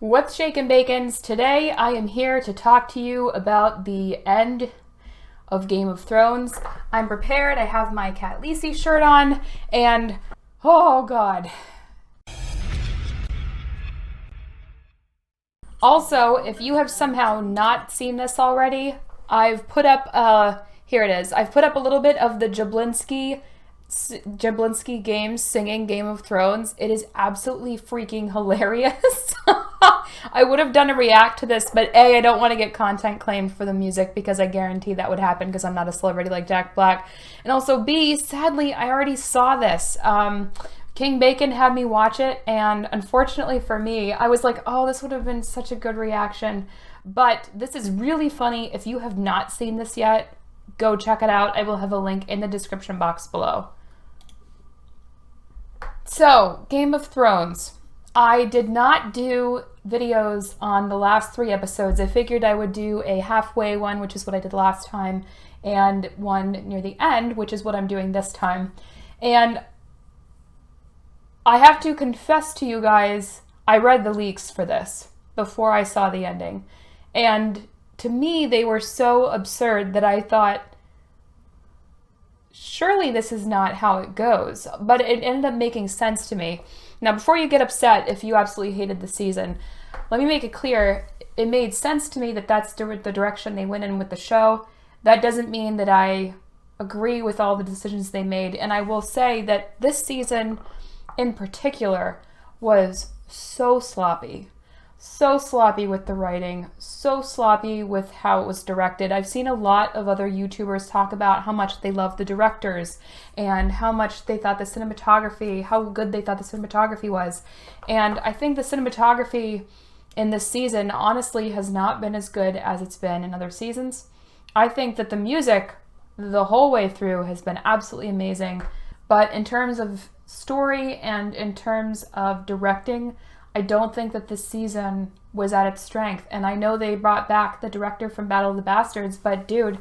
What's shakin' bacons? Today I am here to talk to you about the end of Game of Thrones. I'm prepared. I have my Cat Lisi shirt on and oh god. Also, if you have somehow not seen this already, I've put up here it is. I've put up a little bit of the Jablinski Games singing Game of Thrones. It is absolutely freaking hilarious. I would have done a react to this, but A, I don't want to get content claimed for the music because I guarantee that would happen because I'm not a celebrity like Jack Black. And also B, sadly, I already saw this. King Bacon had me watch it, and unfortunately for me, I was like, oh, this would have been such a good reaction. But this is really funny. If you have not seen this yet, go check it out. I will have a link in the description box below. So, Game of Thrones. I did not do videos on the last 3 episodes. I figured I would do a halfway one, which is what I did last time, and one near the end, which is what I'm doing this time. And I have to confess to you guys, I read the leaks for this before I saw the ending. And to me, they were so absurd that I thought, surely this is not how it goes. But it ended up making sense to me. Now, before you get upset if you absolutely hated the season, let me make it clear, it made sense to me that that's the direction they went in with the show. That doesn't mean that I agree with all the decisions they made. And I will say that this season in particular was so sloppy. So sloppy with the writing, so sloppy with how it was directed. I've seen a lot of other YouTubers talk about how much they love the directors and how much they thought the cinematography, how good they thought the cinematography was. And I think the cinematography in this season honestly has not been as good as it's been in other seasons. I think that the music the whole way through has been absolutely amazing. But in terms of story and in terms of directing, I don't think that this season was at its strength. And I know they brought back the director from Battle of the Bastards, but dude,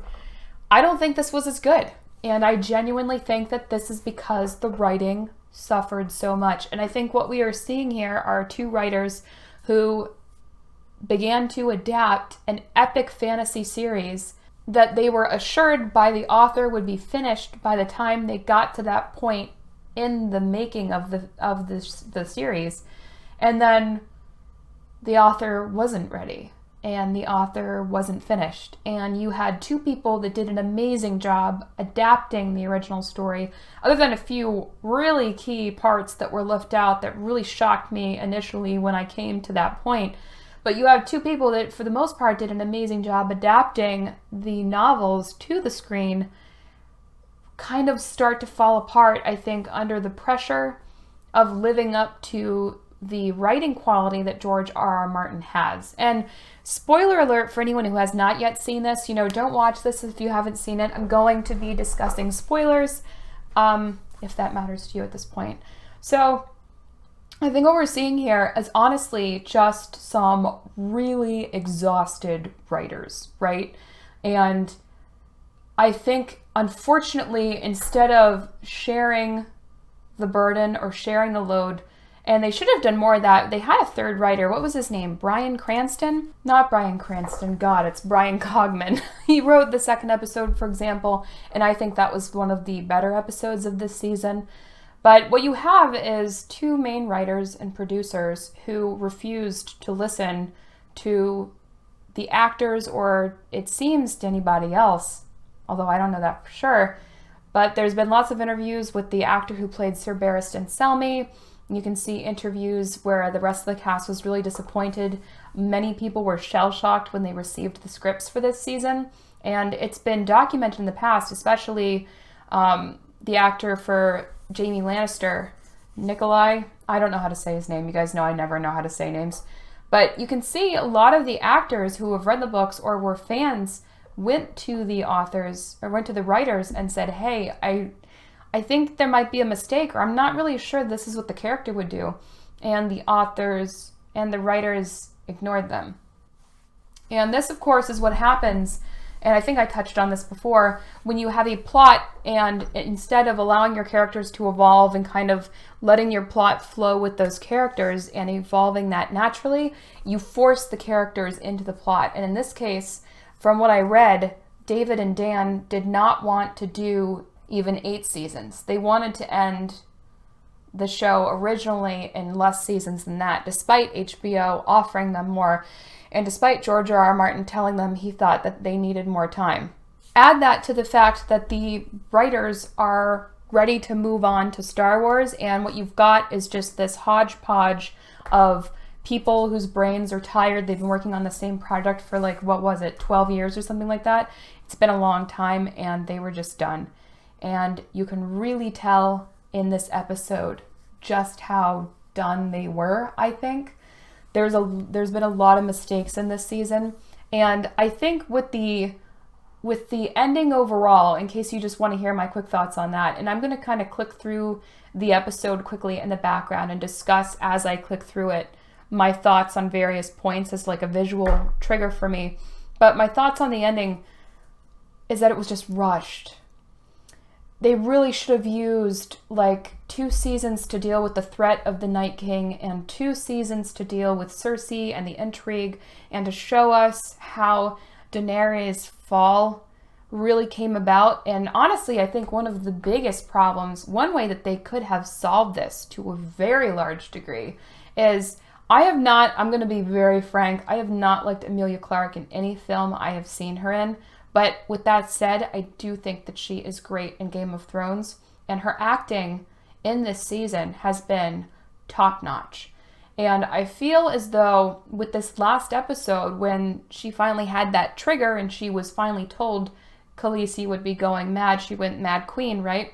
I don't think this was as good. And I genuinely think that this is because the writing suffered so much. And I think what we are seeing here are 2 writers who began to adapt an epic fantasy series that they were assured by the author would be finished by the time they got to that point in the making of the series. And then the author wasn't ready and the author wasn't finished. And you had 2 people that did an amazing job adapting the original story, other than a few really key parts that were left out that really shocked me initially when I came to that point. But you have 2 people that for the most part did an amazing job adapting the novels to the screen, kind of start to fall apart, I think, under the pressure of living up to the writing quality that George R.R. Martin has. And spoiler alert for anyone who has not yet seen this, don't watch this if you haven't seen it. I'm going to be discussing spoilers, if that matters to you at this point. So I think what we're seeing here is honestly just some really exhausted writers, right? And I think, unfortunately, instead of sharing the burden or sharing the load, and they should have done more of that. They had a 3rd writer. What was his name? Bryan Cranston? Not Bryan Cranston. God, it's Brian Cogman. He wrote the 2nd episode, for example, and I think that was one of the better episodes of this season. But what you have is 2 main writers and producers who refused to listen to the actors, or it seems to anybody else, although I don't know that for sure. But there's been lots of interviews with the actor who played Sir Barristan Selmy. You can see interviews where the rest of the cast was really disappointed. Many people were shell-shocked when they received the scripts for this season. And it's been documented in the past, especially the actor for Jaime Lannister, Nikolai. I don't know how to say his name. You guys know I never know how to say names. But you can see a lot of the actors who have read the books or were fans went to the authors or went to the writers and said, hey, I think there might be a mistake, or I'm not really sure this is what the character would do. And the authors and the writers ignored them. And this, of course, is what happens And I think I touched on this before. When you have a plot and instead of allowing your characters to evolve and kind of letting your plot flow with those characters and evolving that naturally, you force the characters into the plot. And in this case, from what I read, David and Dan did not want to do even 8 seasons. They wanted to end the show originally in less seasons than that, despite HBO offering them more. And despite George R.R. Martin telling them he thought that they needed more time. Add that to the fact that the writers are ready to move on to Star Wars, and what you've got is just this hodgepodge of people whose brains are tired. They've been working on the same project for 12 years or something like that. It's been a long time, and they were just done. And you can really tell in this episode just how done they were, I think. There's been a lot of mistakes in this season, and I think with the ending overall, in case you just want to hear my quick thoughts on that, and I'm going to kind of click through the episode quickly in the background and discuss as I click through it my thoughts on various points as like a visual trigger for me. But my thoughts on the ending is that it was just rushed. They really should have used 2 seasons to deal with the threat of the Night King and 2 seasons to deal with Cersei and the intrigue and to show us how Daenerys' fall really came about. And honestly, I think one of the biggest problems, one way that they could have solved this to a very large degree, is I'm going to be very frank, I have not liked Emilia Clarke in any film I have seen her in. But with that said, I do think that she is great in Game of Thrones, and her acting in this season has been top-notch. And I feel as though with this last episode, when she finally had that trigger and she was finally told Khaleesi would be going mad, she went Mad Queen, right?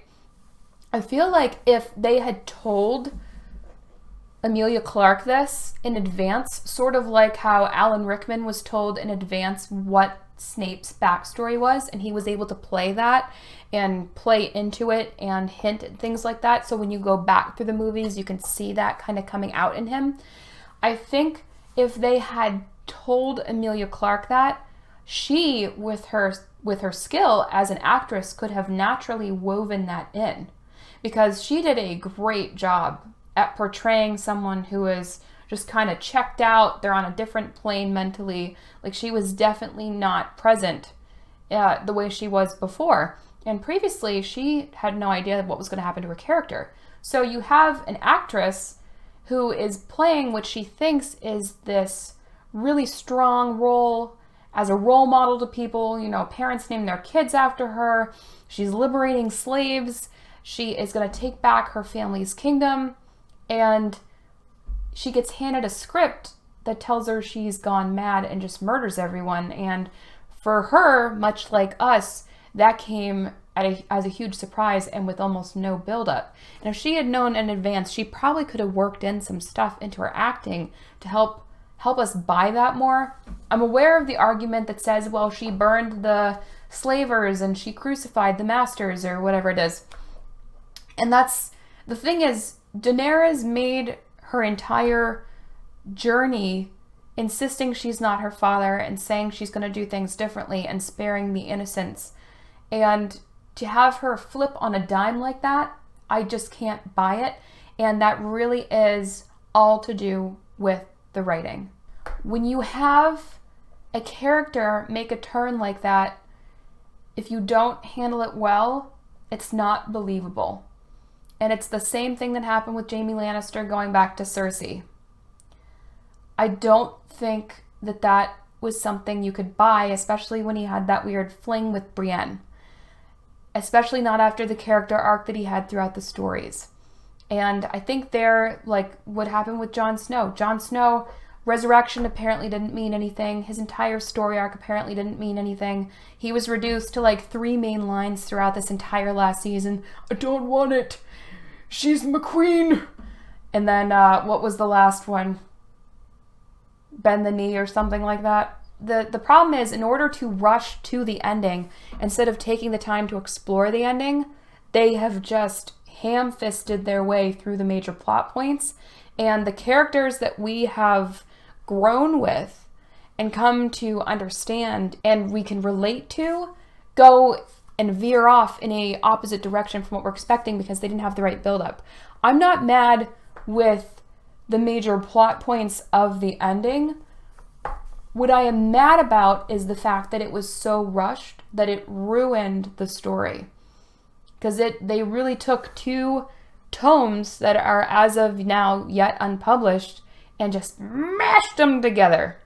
I feel like if they had told Emilia Clarke this in advance, sort of like how Alan Rickman was told in advance what Snape's backstory was, and he was able to play that and play into it and hint at things like that. So when you go back through the movies, you can see that kind of coming out in him. I think if they had told Emilia Clarke that, she, with her skill as an actress, could have naturally woven that in, because she did a great job at portraying someone who is just kind of checked out. They're on a different plane mentally. She was definitely not present the way she was before. And previously, she had no idea what was going to happen to her character. So you have an actress who is playing what she thinks is this really strong role as a role model to people. Parents name their kids after her. She's liberating slaves. She is going to take back her family's kingdom. And she gets handed a script that tells her she's gone mad and just murders everyone. And for her, much like us, that came as a huge surprise and with almost no buildup. And if she had known in advance, she probably could have worked in some stuff into her acting to help us buy that more. I'm aware of the argument that says, well, she burned the slavers and she crucified the masters or whatever it is. And that's the thing is, Daenerys made her entire journey insisting she's not her father and saying she's going to do things differently and sparing the innocents. And to have her flip on a dime like that, I just can't buy it. And that really is all to do with the writing. When you have a character make a turn like that, if you don't handle it well, it's not believable. And it's the same thing that happened with Jaime Lannister going back to Cersei. I don't think that was something you could buy, especially when he had that weird fling with Brienne. Especially not after the character arc that he had throughout the stories. And I think what happened with Jon Snow. Jon Snow, resurrection apparently didn't mean anything. His entire story arc apparently didn't mean anything. He was reduced to 3 main lines throughout this entire last season. I don't want it. She's my queen. And then, what was the last one? Bend the knee or something like that. The problem is, in order to rush to the ending, instead of taking the time to explore the ending, they have just ham-fisted their way through the major plot points. And the characters that we have grown with and come to understand and we can relate to go and veer off in a opposite direction from what we're expecting because they didn't have the right buildup. I'm not mad with the major plot points of the ending. What I am mad about is the fact that it was so rushed that it ruined the story. Because they really took two tomes that are as of now yet unpublished and just mashed them together.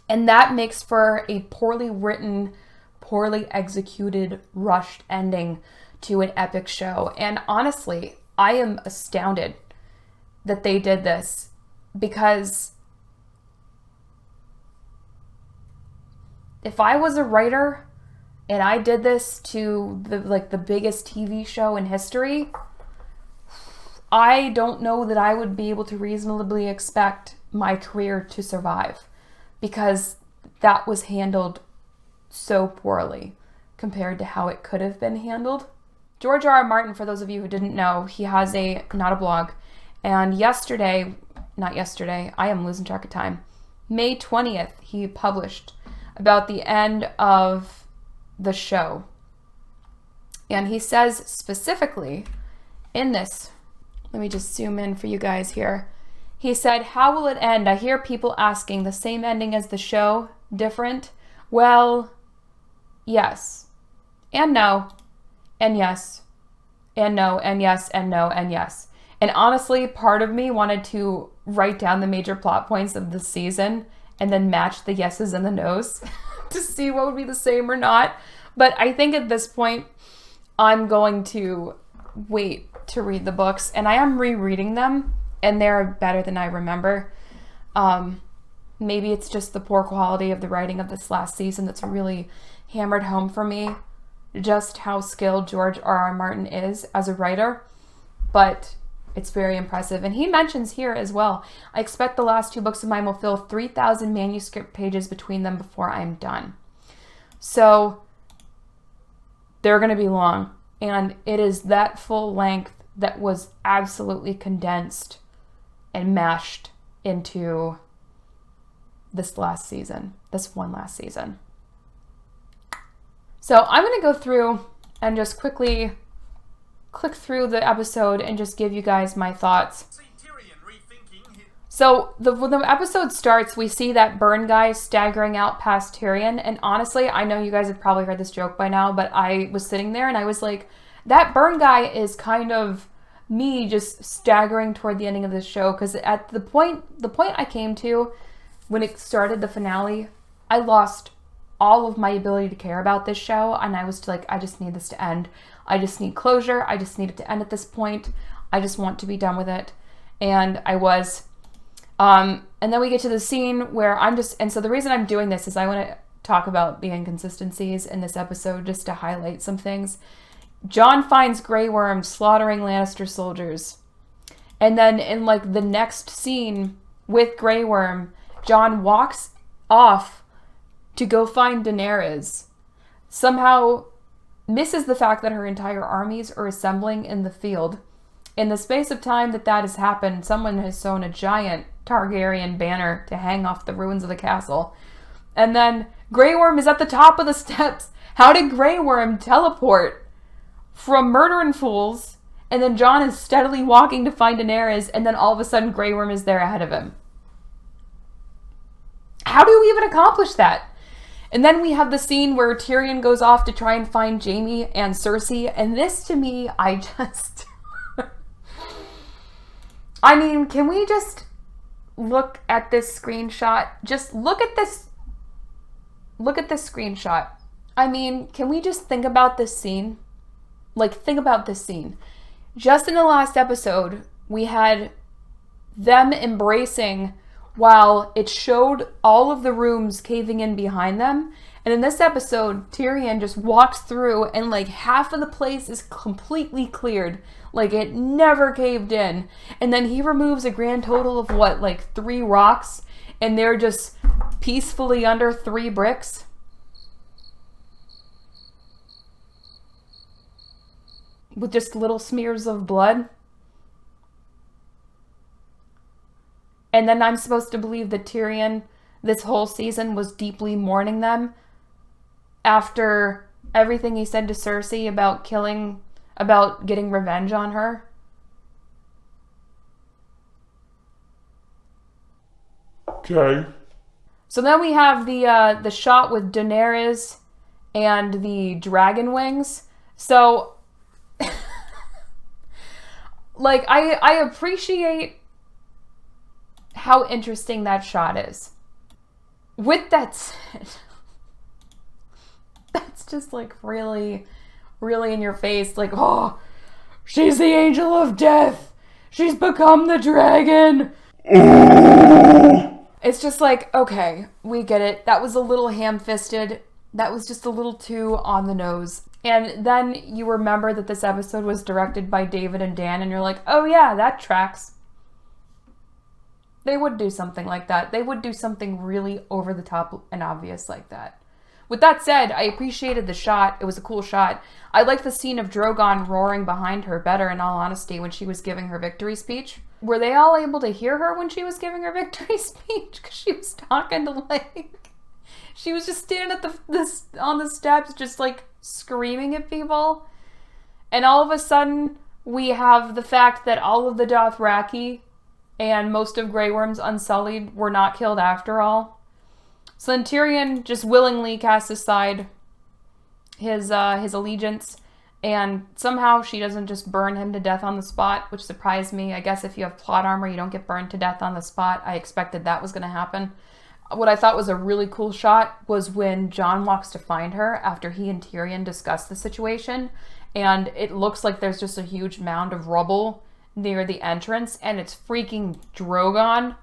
And that makes for a poorly written, poorly executed, rushed ending to an epic show. And honestly, I am astounded that they did this, because if I was a writer and I did this to the biggest TV show in history, I don't know that I would be able to reasonably expect my career to survive, because that was handled so poorly compared to how it could have been handled. George R.R. Martin, for those of you who didn't know, he has not a blog. And not yesterday, I am losing track of time, May 20th, he published about the end of the show. And he says specifically in this, let me just zoom in for you guys here. He said, "How will it end? I hear people asking, the same ending as the show? Different? Well, yes. And no. And yes. And no. And yes. And no. And yes." And honestly, part of me wanted to write down the major plot points of the season and then match the yeses and the nos to see what would be the same or not. But I think at this point, I'm going to wait to read the books. And I am rereading them, and they're better than I remember. Maybe it's just the poor quality of the writing of this last season that's really hammered home for me just how skilled George R.R. Martin is as a writer. But it's very impressive. And he mentions here as well, "I expect the last two books of mine will fill 3,000 manuscript pages between them before I'm done." So they're going to be long. And it is that full length that was absolutely condensed and mashed into this one last season. So I'm going to go through and just quickly click through the episode and just give you guys my thoughts. So when the episode starts, we see that burn guy staggering out past Tyrion. And honestly, I know you guys have probably heard this joke by now, but I was sitting there and I was like, that burn guy is kind of me just staggering toward the ending of this show. Because at the point I came to when it started the finale, I lost all of my ability to care about this show. And I was like, I just need this to end. I just need closure. I just need it to end at this point. I just want to be done with it. And I was. And then we get to the scene where and so the reason I'm doing this is I want to talk about the inconsistencies in this episode just to highlight some things. Jon finds Grey Worm slaughtering Lannister soldiers. And then in the next scene with Grey Worm, Jon walks off to go find Daenerys. Somehow misses the fact that her entire armies are assembling in the field. In the space of time that has happened, someone has sewn a giant Targaryen banner to hang off the ruins of the castle. And then Grey Worm is at the top of the steps. How did Grey Worm teleport from murdering fools? And then Jon is steadily walking to find Daenerys, and then all of a sudden Grey Worm is there ahead of him. How do we even accomplish that? And then we have the scene where Tyrion goes off to try and find Jaime and Cersei. And this, to me, I just... I mean, can we just look at this screenshot? Just look at this. Look at this screenshot. I mean, can we just think about this scene? Think about this scene. Just in the last episode, we had them embracing while it showed all of the rooms caving in behind them. And in this episode, Tyrion just walks through and half of the place is completely cleared. It never caved in. And then he removes a grand total of 3 rocks, and they're just peacefully under 3 bricks. With just little smears of blood. And then I'm supposed to believe that Tyrion this whole season was deeply mourning them after everything he said to Cersei about getting revenge on her. Okay. So then we have the shot with Daenerys and the dragon wings. So, like, I appreciate how interesting that shot is. With that said, that's just like really, really in your face. Like, oh, she's the angel of death. She's become the dragon. It's just like, okay, we get it. That was a little ham-fisted. That was just a little too on the nose. And then you remember that this episode was directed by David and Dan, and you're like, oh yeah, that tracks. They would do something like that. They would do something really over the top and obvious like that. With that said, I appreciated the shot. It was a cool shot. I liked the scene of Drogon roaring behind her better, in all honesty, when she was giving her victory speech. Were they all able to hear her when she was giving her victory speech? Because she was talking to, like... She was just standing at on the steps, just, like, screaming at people. And all of a sudden, we have the fact that all of the Dothraki and most of Grey Worm's Unsullied were not killed after all. So then Tyrion just willingly casts aside his allegiance, and somehow she doesn't just burn him to death on the spot, which surprised me. I guess if you have plot armor, you don't get burned to death on the spot. I expected that was going to happen. What I thought was a really cool shot was when Jon walks to find her after he and Tyrion discuss the situation, and it looks like there's just a huge mound of rubble near the entrance, and it's freaking Drogon.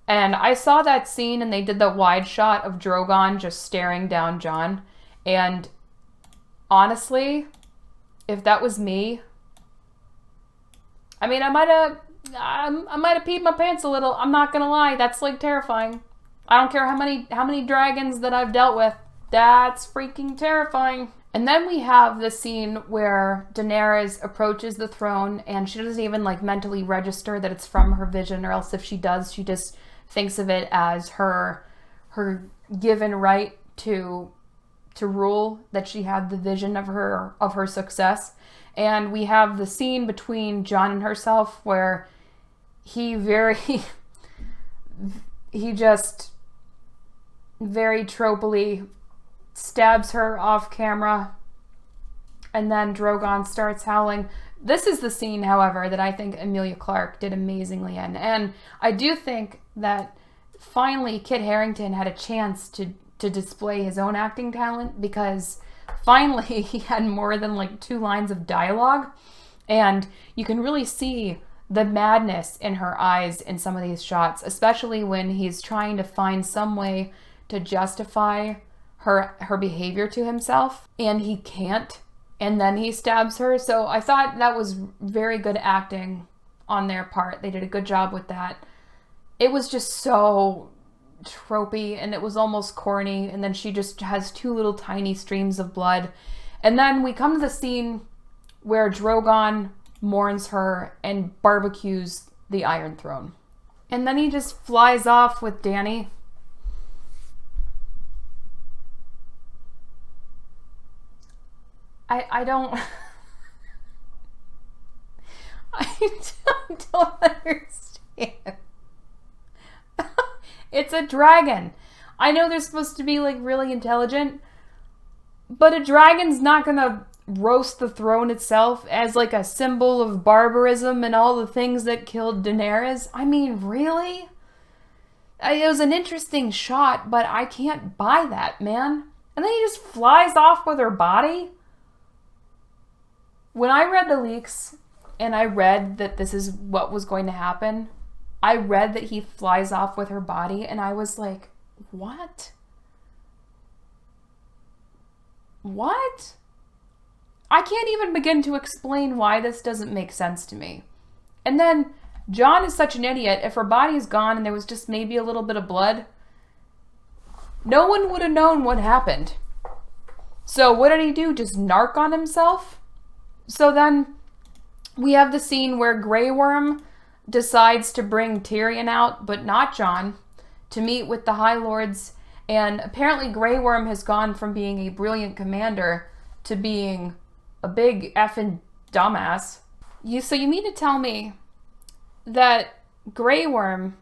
And I saw that scene, and they did that wide shot of Drogon just staring down Jon, and honestly, if that was me, I mean, I might have peed my pants a little. I'm not gonna lie, that's like terrifying. I don't care how many dragons that I've dealt with. That's freaking terrifying. And then we have the scene where Daenerys approaches the throne, and she doesn't even like mentally register that it's from her vision, or else if she does, she just thinks of it as her given right to rule, that she had the vision of her success. And we have the scene between Jon and herself where he just very tropily stabs her off camera, and then Drogon starts howling. This is the scene, however, that I think Emilia Clarke did amazingly in. And I do think that finally Kit Harington had a chance to display his own acting talent, because finally he had more than like 2 lines of dialogue, and you can really see the madness in her eyes in some of these shots, especially when he's trying to find some way to justify her behavior to himself, and he can't, and then he stabs her. So I thought that was very good acting on their part. They did a good job with that. It was just so tropey, and it was almost corny, and then she just has 2 little tiny streams of blood. And then we come to the scene where Drogon mourns her and barbecues the Iron Throne. And then he just flies off with Dany. I don't understand. It's a dragon. I know they're supposed to be like really intelligent, but a dragon's not gonna roast the throne itself as like a symbol of barbarism and all the things that killed Daenerys. I mean, really? It was an interesting shot, but I can't buy that, man. And then he just flies off with her body. When I read the leaks and I read that this is what was going to happen, I read that he flies off with her body, and I was like, what? What? I can't even begin to explain why this doesn't make sense to me. And then Jon is such an idiot. If her body is gone and there was just maybe a little bit of blood, no one would have known what happened. So what did he do? Just narc on himself? So then we have the scene where Grey Worm decides to bring Tyrion out, but not Jon, to meet with the High Lords. And apparently Grey Worm has gone from being a brilliant commander to being a big effing dumbass. So you mean to tell me that Grey Worm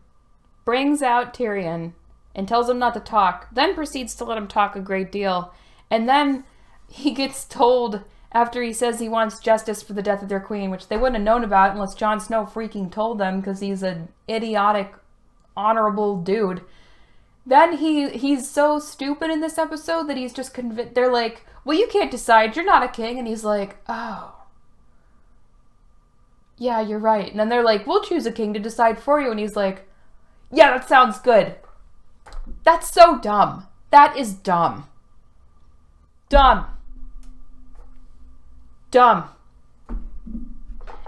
brings out Tyrion and tells him not to talk, then proceeds to let him talk a great deal, and then he gets told after he says he wants justice for the death of their queen, which they wouldn't have known about unless Jon Snow freaking told them because he's an idiotic, honorable dude. Then he's so stupid in this episode that he's just convinced. They're like, well, you can't decide. You're not a king. And he's like, oh. Yeah, you're right. And then they're like, we'll choose a king to decide for you. And he's like, yeah, that sounds good. That's so dumb. That is dumb. Dumb. Dumb.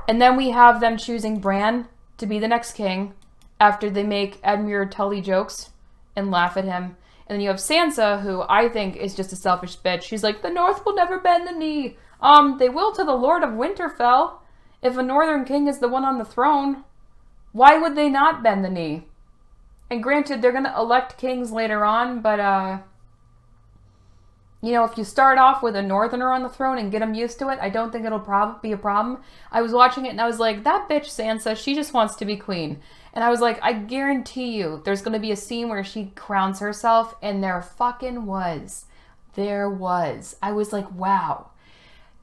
And then we have them choosing Bran to be the next king after they make Edmure Tully jokes and laugh at him. And then you have Sansa, who I think is just a selfish bitch. She's like, the North will never bend the knee. They will to the Lord of Winterfell. If a Northern king is the one on the throne, why would they not bend the knee? And granted, they're going to elect kings later on, but, if you start off with a Northerner on the throne and get them used to it, I don't think it'll be a problem. I was watching it and I was like, that bitch Sansa, she just wants to be queen. And I was like, I guarantee you there's going to be a scene where she crowns herself, and there fucking was. There was. I was like, wow.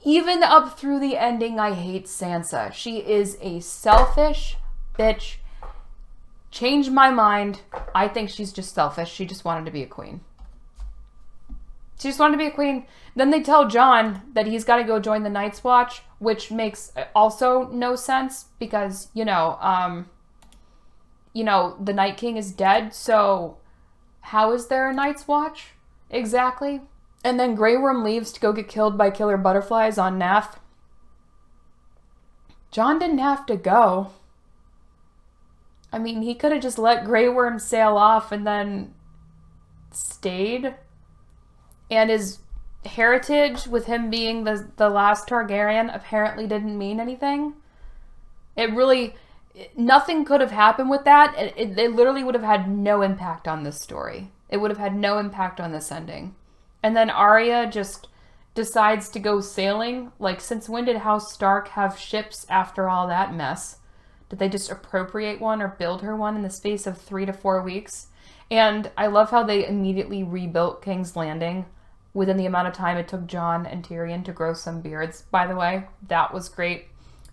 Even up through the ending, I hate Sansa. She is a selfish bitch. Changed my mind. I think she's just selfish. She just wanted to be a queen. She just wanted to be a queen. Then they tell Jon that he's got to go join the Night's Watch, which makes also no sense because, the Night King is dead. So how is there a Night's Watch exactly? And then Grey Worm leaves to go get killed by killer butterflies on Nath. Jon didn't have to go. I mean, he could have just let Grey Worm sail off and then stayed. And his heritage with him being the last Targaryen apparently didn't mean anything. Nothing could have happened with that. It literally would have had no impact on this story. It would have had no impact on this ending. And then Arya just decides to go sailing. Like, since when did House Stark have ships after all that mess? Did they just appropriate one or build her one in the space of 3 to 4 weeks? And I love how they immediately rebuilt King's Landing within the amount of time it took Jon and Tyrion to grow some beards. By the way, that was great.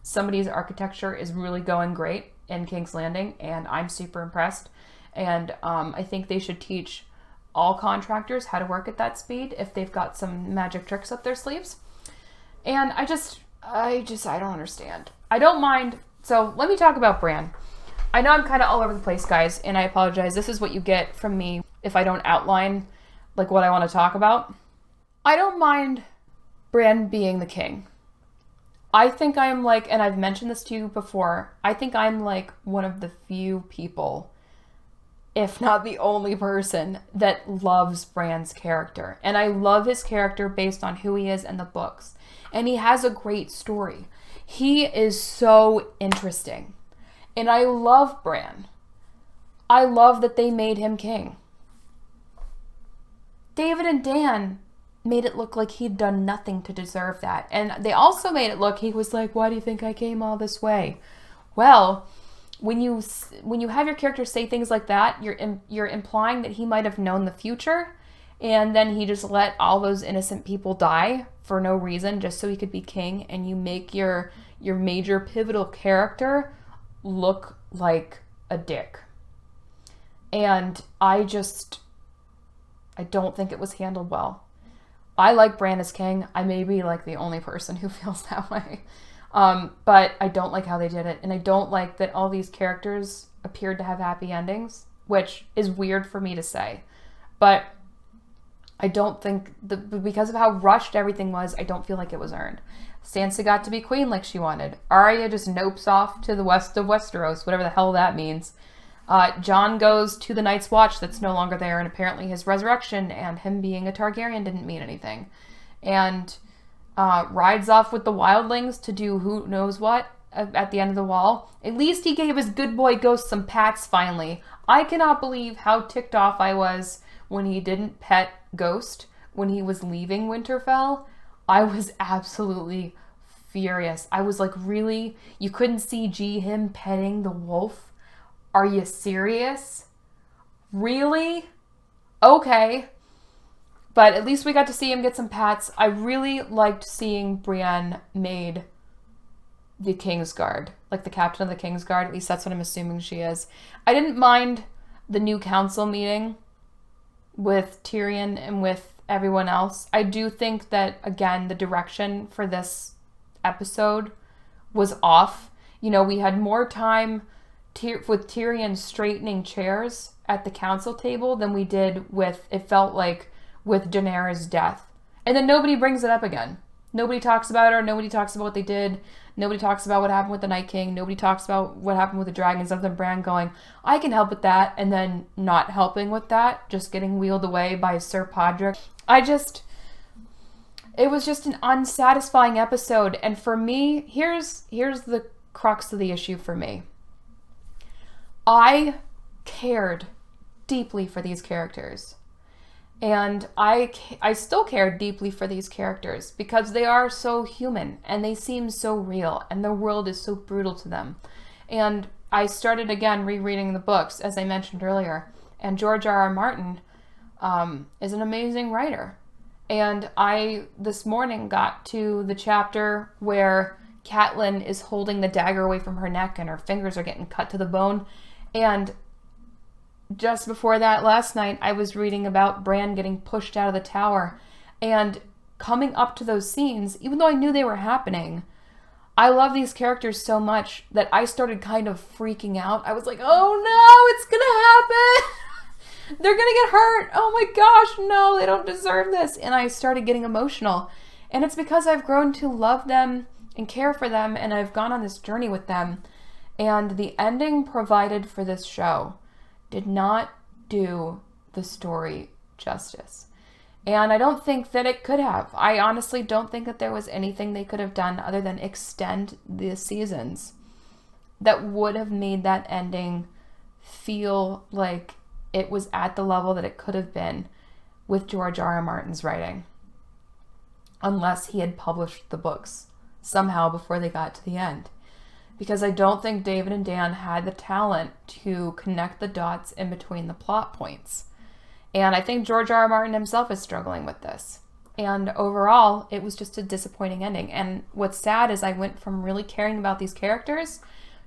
Somebody's architecture is really going great in King's Landing, and I'm super impressed. And I think they should teach all contractors how to work at that speed if they've got some magic tricks up their sleeves. And I don't understand. I don't mind. So let me talk about Bran. I know I'm kind of all over the place, guys, and I apologize. This is what you get from me if I don't outline like what I want to talk about. I don't mind Bran being the king. I think I'm like, and I've mentioned this to you before, I think I'm like one of the few people, if not the only person, that loves Bran's character. And I love his character based on who he is in the books. And he has a great story. He is so interesting. And I love Bran. I love that they made him king. David and Dan made it look like he'd done nothing to deserve that. And they also made it look, he was like, why do you think I came all this way? Well, when you have your character say things like that, you're implying that he might have known the future, and then he just let all those innocent people die for no reason just so he could be king, and you make your major pivotal character look like a dick. And I don't think it was handled well. I like Bran as king. I may be like the only person who feels that way. But I don't like how they did it. And I don't like that all these characters appeared to have happy endings, which is weird for me to say. But I don't think, because of how rushed everything was, I don't feel like it was earned. Sansa got to be queen like she wanted. Arya just nopes off to the west of Westeros, whatever the hell that means. Jon goes to the Night's Watch that's no longer there, and apparently his resurrection and him being a Targaryen didn't mean anything. And rides off with the wildlings to do who knows what at the end of the wall. At least he gave his good boy Ghost some pats finally. I cannot believe how ticked off I was when he didn't pet Ghost when he was leaving Winterfell. I was absolutely furious. I was like, really? You couldn't see him petting the wolf? Are you serious? Really? Okay. But at least we got to see him get some pats. I really liked seeing Brienne made the Kingsguard, like the captain of the Kingsguard. At least that's what I'm assuming she is. I didn't mind the new council meeting with Tyrion and with everyone else. I do think that, again, the direction for this episode was off. You know, we had more time with Tyrion straightening chairs at the council table than we did with, it felt like, with Daenerys' death. And then nobody brings it up again. Nobody talks about her. Nobody talks about what they did. Nobody talks about what happened with the Night King. Nobody talks about what happened with the dragons. Other than Bran going, I can help with that, and then not helping with that, just getting wheeled away by Sir Podrick. It was just an unsatisfying episode. And for me, here's the crux of the issue for me. I cared deeply for these characters. And I still care deeply for these characters because they are so human and they seem so real and the world is so brutal to them. And I started again rereading the books, as I mentioned earlier. And George R.R. Martin is an amazing writer. And I, this morning, got to the chapter where Catelyn is holding the dagger away from her neck and her fingers are getting cut to the bone. And just before that, last night, I was reading about Bran getting pushed out of the tower. And coming up to those scenes, even though I knew they were happening, I love these characters so much that I started kind of freaking out. I was like, oh no, it's gonna happen! They're gonna get hurt! Oh my gosh, no, they don't deserve this! And I started getting emotional. And it's because I've grown to love them and care for them, and I've gone on this journey with them. And the ending provided for this show did not do the story justice. And I don't think that it could have. I honestly don't think that there was anything they could have done other than extend the seasons that would have made that ending feel like it was at the level that it could have been with George R.R. Martin's writing. Unless he had published the books somehow before they got to the end. Because I don't think David and Dan had the talent to connect the dots in between the plot points. And I think George R.R. Martin himself is struggling with this. And overall, it was just a disappointing ending. And what's sad is I went from really caring about these characters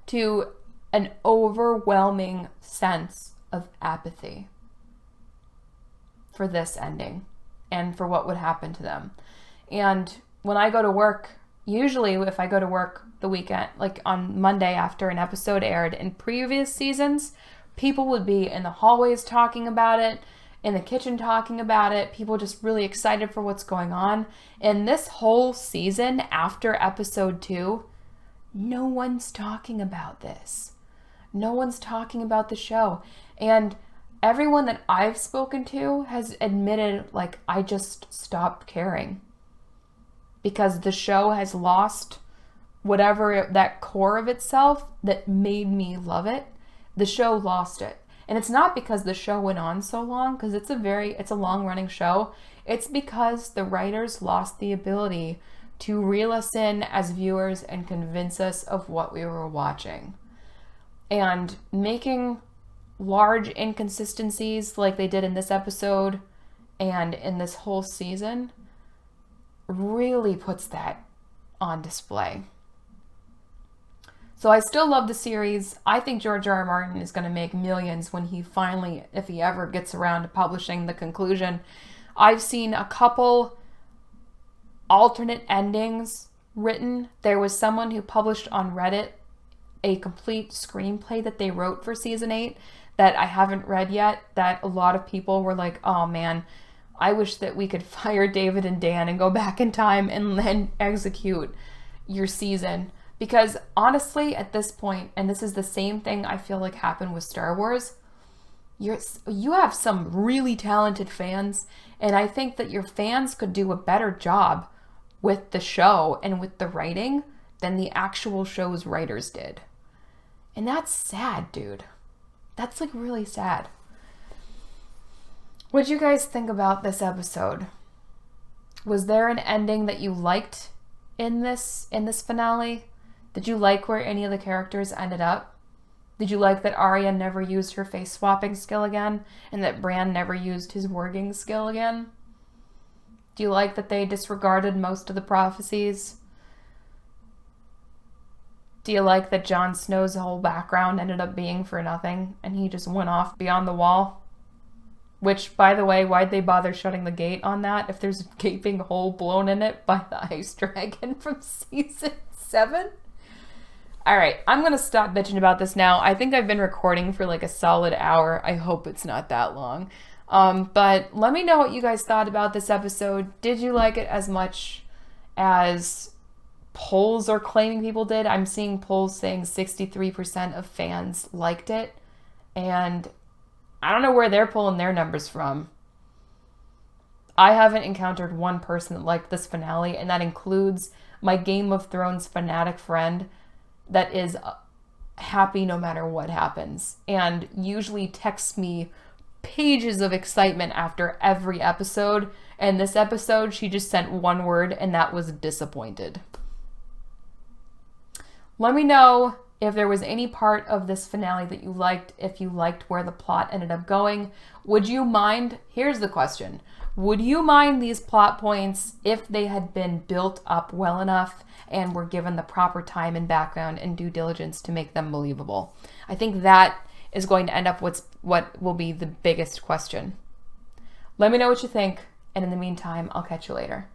to an overwhelming sense of apathy for this ending and for what would happen to them. And when I go to work, usually if I go to work the weekend, like on Monday after an episode aired in previous seasons, people would be in the hallways talking about it, in the kitchen talking about it, people just really excited for what's going on. And this whole season after episode 2, no one's talking about this. No one's talking about the show. And everyone that I've spoken to has admitted, like, I just stopped caring. Because the show has lost whatever that core of itself that made me love it. The show lost it. And it's not because the show went on so long, because it's a long running show. It's because the writers lost the ability to reel us in as viewers and convince us of what we were watching. And making large inconsistencies like they did in this episode and in this whole season really puts that on display. So I still love the series. I think George R.R. Martin is going to make millions when he finally, if he ever gets around to publishing the conclusion. I've seen a couple alternate endings written. There was someone who published on Reddit a complete screenplay that they wrote for season 8 that I haven't read yet, that a lot of people were like, oh man, I wish that we could fire David and Dan and go back in time and then execute your season. Because honestly, at this point, and this is the same thing I feel like happened with Star Wars, you have some really talented fans, and I think that your fans could do a better job with the show and with the writing than the actual show's writers did. And that's sad, dude. That's like really sad. What'd you guys think about this episode? Was there an ending that you liked in this finale? Did you like where any of the characters ended up? Did you like that Arya never used her face swapping skill again and that Bran never used his warging skill again? Do you like that they disregarded most of the prophecies? Do you like that Jon Snow's whole background ended up being for nothing and he just went off beyond the wall? Which, by the way, why'd they bother shutting the gate on that if there's a gaping hole blown in it by the ice dragon from season 7? Alright, I'm going to stop bitching about this now. I think I've been recording for like a solid hour. I hope it's not that long. But let me know what you guys thought about this episode. Did you like it as much as polls are claiming people did? I'm seeing polls saying 63% of fans liked it. And I don't know where they're pulling their numbers from. I haven't encountered one person that liked this finale, and that includes my Game of Thrones fanatic friend that is happy no matter what happens, and usually texts me pages of excitement after every episode. And this episode, she just sent one word, and that was disappointed. Let me know if there was any part of this finale that you liked, if you liked where the plot ended up going. Would you mind, here's the question, would you mind these plot points if they had been built up well enough and were given the proper time and background and due diligence to make them believable? I think that is going to end up what will be the biggest question. Let me know what you think, and in the meantime, I'll catch you later.